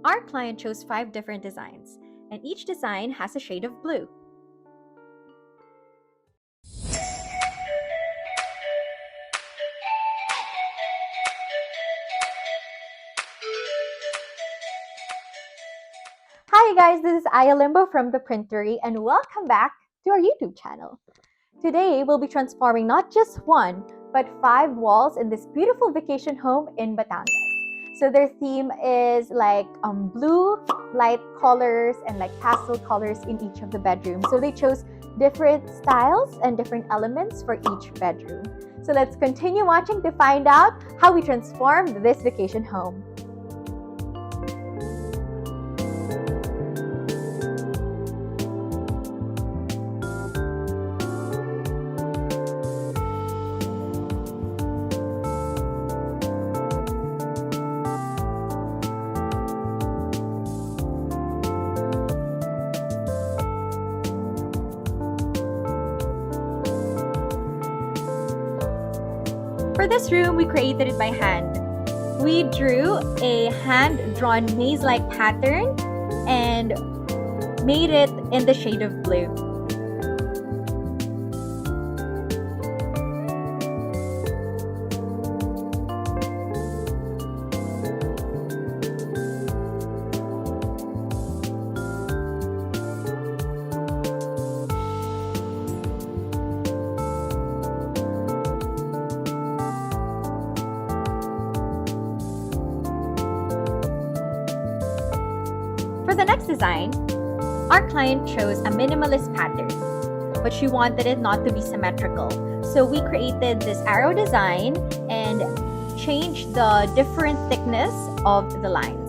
Our client chose 5 different designs, and each design has a shade of blue. Hi guys, this is Aya Limbo from The Printerie, and welcome back to our YouTube channel. Today, we'll be transforming not just 1, but 5 walls in this beautiful vacation home in Batangas. So their theme is like blue, light colors, and like pastel colors in each of the bedrooms. So they chose different styles and different elements for each bedroom. So let's continue watching to find out how we transformed this vacation home. For this room, we created it by hand. We drew a hand-drawn maze-like pattern and made it in the shade of blue. For the next design, our client chose a minimalist pattern, but she wanted it not to be symmetrical. So we created this arrow design and changed the different thickness of the lines.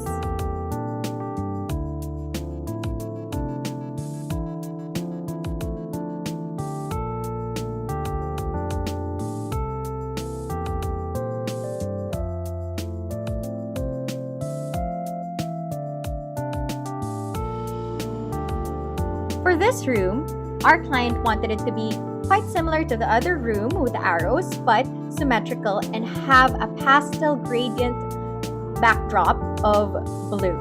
For this room, our client wanted it to be quite similar to the other room with the arrows, but symmetrical and have a pastel gradient backdrop of blue.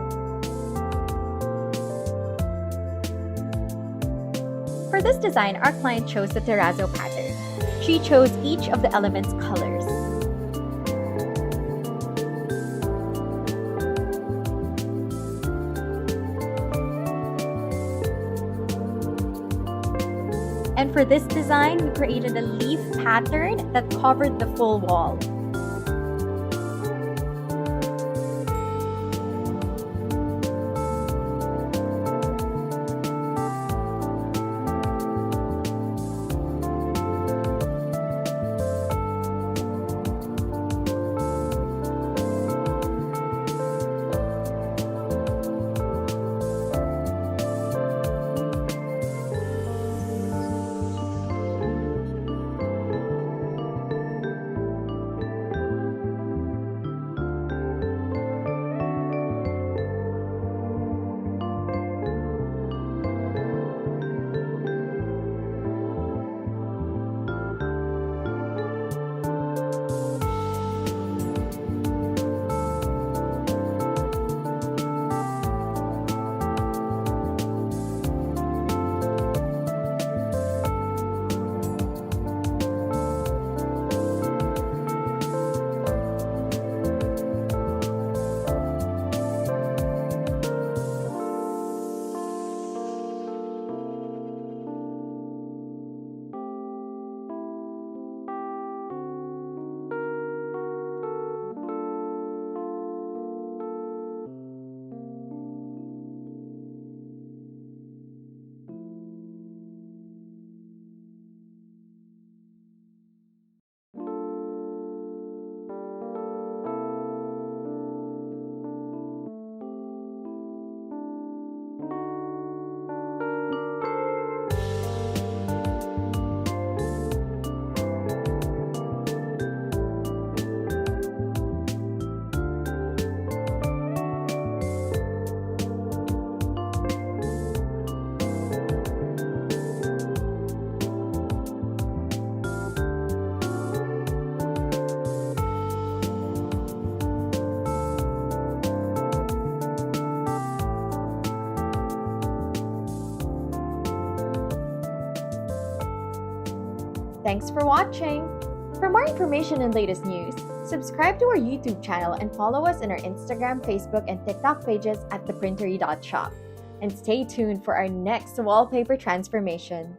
For this design, our client chose the terrazzo pattern. She chose each of the elements' colors. And for this design, we created a leaf pattern that covered the full wall. Thanks for watching! For more information and latest news, subscribe to our YouTube channel and follow us on our Instagram, Facebook, and TikTok pages at theprinterie.shop. And stay tuned for our next wallpaper transformation.